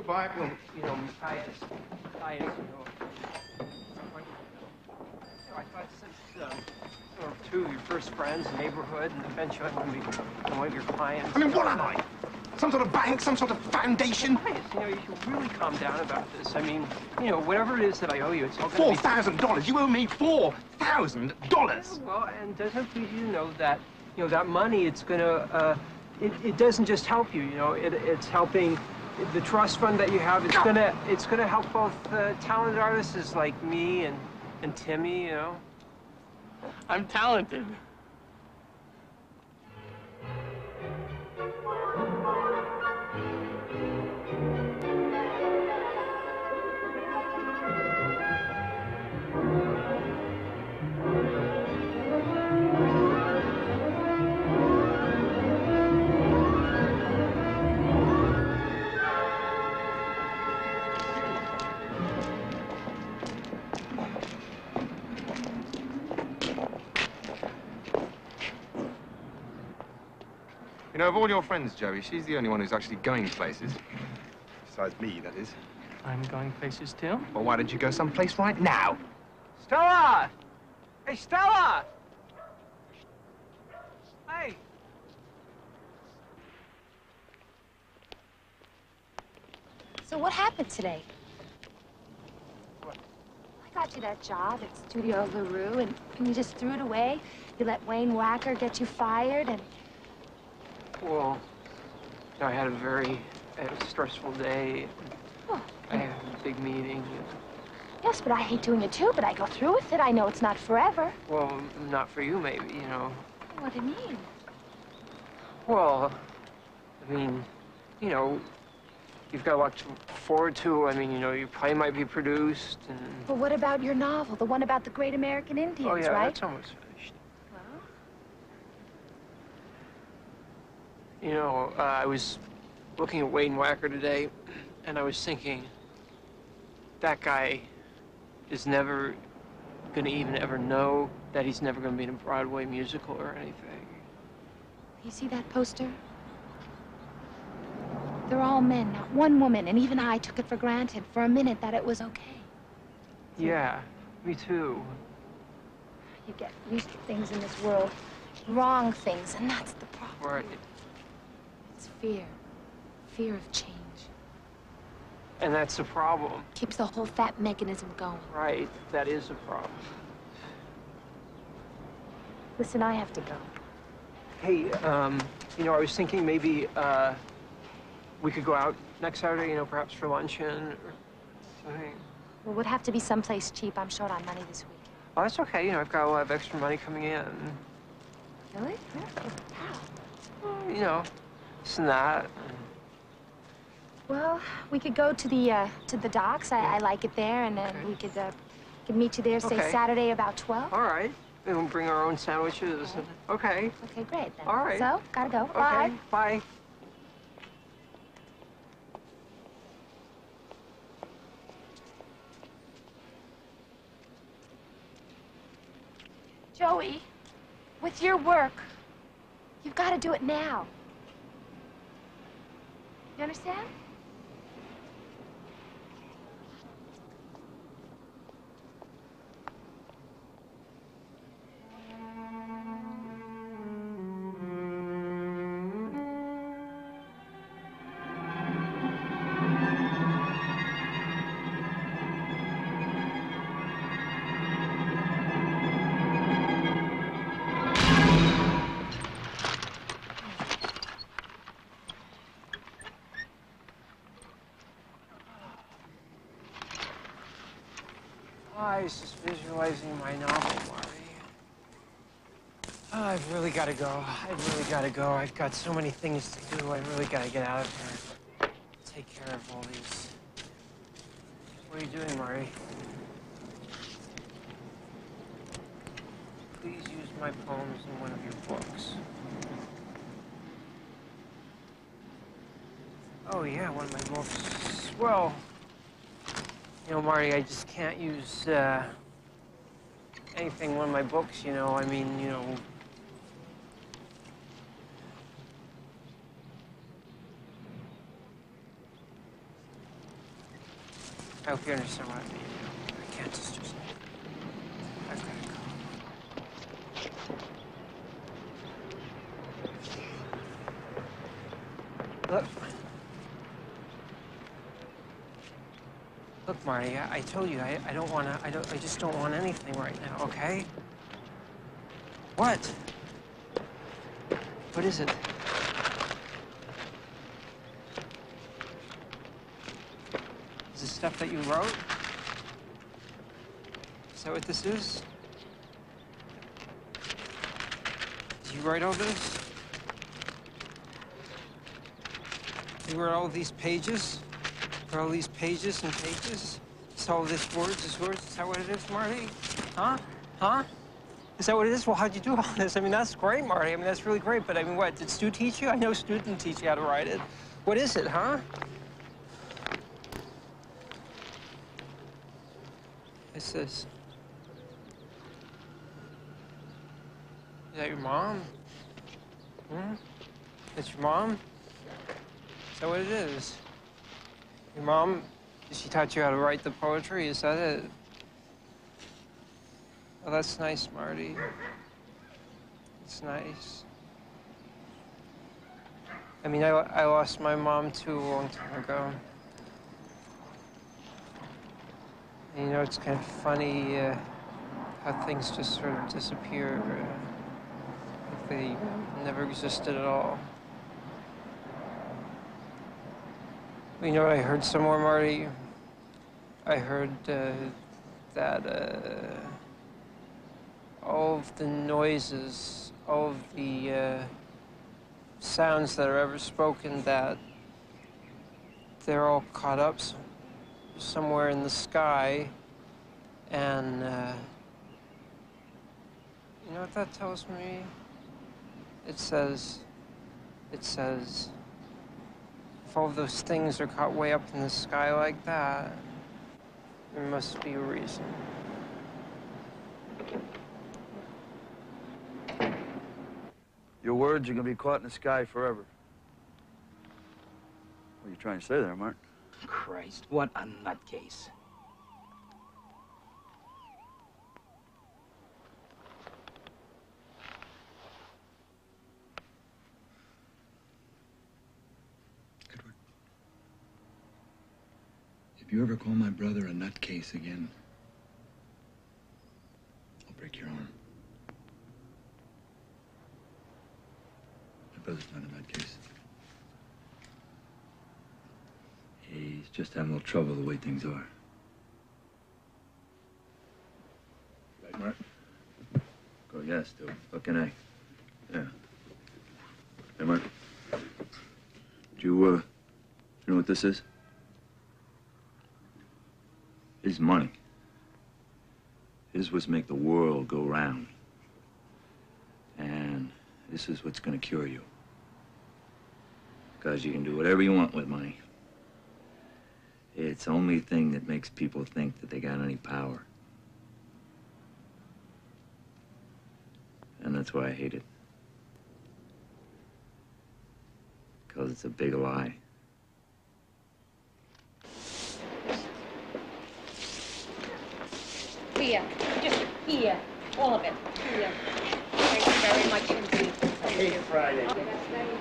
Goodbye. Well, you know, Matthias, you know, I thought since you're two of your first friends, neighborhood, and eventually I'm going to be one of your clients. I mean, what am I? Some sort of bank, some sort of foundation? Matthias, you know, you should really calm down about this. I mean, you know, whatever it is that I owe you, it's all going to be... $4,000? You owe me $4,000? Well, and doesn't it please you to know that, you know, that money, it's going to, it doesn't just help you, you know, it's helping the trust fund that you have. It's gonna help both talented artists like me and Timmy, you know. I'm talented. You know, of all your friends, Joey, she's the only one who's actually going places. Besides me, that is. I'm going places too. Well, why don't you go someplace right now? Stella! Hey, Stella! Hey! So what happened today? What? I got you that job at Studio LaRue, and you just threw it away. You let Wayne Wacker get you fired, and... Well, I had a very stressful day. Oh. I had a big meeting. Yes, but I hate doing it too, but I go through with it. I know it's not forever. Well, not for you, maybe, you know. What do you mean? Well, I mean, you know, you've got a lot to look forward to. I mean, you know, your play might be produced, and... But what about your novel, the one about the great American Indians, oh, yeah, right? That's almost finished. Well? You know, I was looking at Wayne Wacker today, and I was thinking, that guy is never gonna even ever know that he's never gonna be in a Broadway musical or anything. You see that poster? They're all men, not one woman, and even I took it for granted for a minute that it was okay. Yeah, me too. You get used to things in this world, wrong things, and that's the problem. Right. It's fear. Fear of change. And that's the problem. Keeps the whole fat mechanism going. Right, that is a problem. Listen, I have to go. Hey, you know, I was thinking maybe, we could go out next Saturday, you know, perhaps for luncheon or something. Well, it would have to be someplace cheap. I'm short on money this week. Oh, that's okay. You know, I've got a lot of extra money coming in. Really? How? Well, you know, this and that. Well, we could go to the docks. I like it there, and Okay. we could meet you there, say, Okay. Saturday about 12. All right. And we'll bring our own sandwiches. Okay. Okay, great, then. All right. So, gotta go. Okay. Bye. Bye. Joey, with your work, you've got to do it now. You understand? I was just visualizing my novel, Marty. Oh, I've really got to go. I've really got to go. I've got so many things to do. I really got to get out of here. Take care of all these. What are you doing, Marty? Please use my poems in one of your books. Oh, yeah, one of my books. Well, you know, Marty, I just can't use anything in one of my books, you know. I mean, you know. I hope you understand what I mean. I can't just... I've got to go. Look. Look, Marty, I told you, I don't want to, I just don't want anything right now, okay? What? What is it? Is this stuff that you wrote? Is that what this is? Did you write all this? You wrote all these pages? For all these pages and pages? It's all this words, Is that what it is, Marty? Huh? Huh? Is that what it is? Well, how'd you do all this? I mean, that's great, Marty. I mean, that's really great. But I mean, what? Did Stu teach you? I know Stu didn't teach you how to write it. What is it, huh? What's this? Is that your mom? Hmm? That's your mom? Is that what it is? Your mom, she taught you how to write the poetry? Is that it? Oh, that's nice, Marty. It's nice. I mean, I lost my mom, too, a long time ago. And, you know, it's kind of funny how things just sort of disappear, like they never existed at all. You know what I heard somewhere, Marty? I heard that all of the noises, all of the sounds that are ever spoken, that they're all caught up somewhere in the sky. And you know what that tells me? It says, if all of those things are caught way up in the sky like that, there must be a reason. Your words are gonna be caught in the sky forever. What are you trying to say there, Martin? Christ, what a nutcase. Edward, if you ever call my brother a nutcase again, I'll break your arm. My brother's not a nutcase. He's just having a little trouble the way things are. Right, Mark? Go, yes, still. What can I? Yeah. Hey, Mark. Do you know what this is? This is money. This is what's make the world go round. And this is what's gonna cure you. Because you can do whatever you want with money. It's the only thing that makes people think that they got any power. And that's why I hate it. Because it's a big lie. Here, just here, all of it. Here. Thank you very much indeed. Hey, Friday. That's very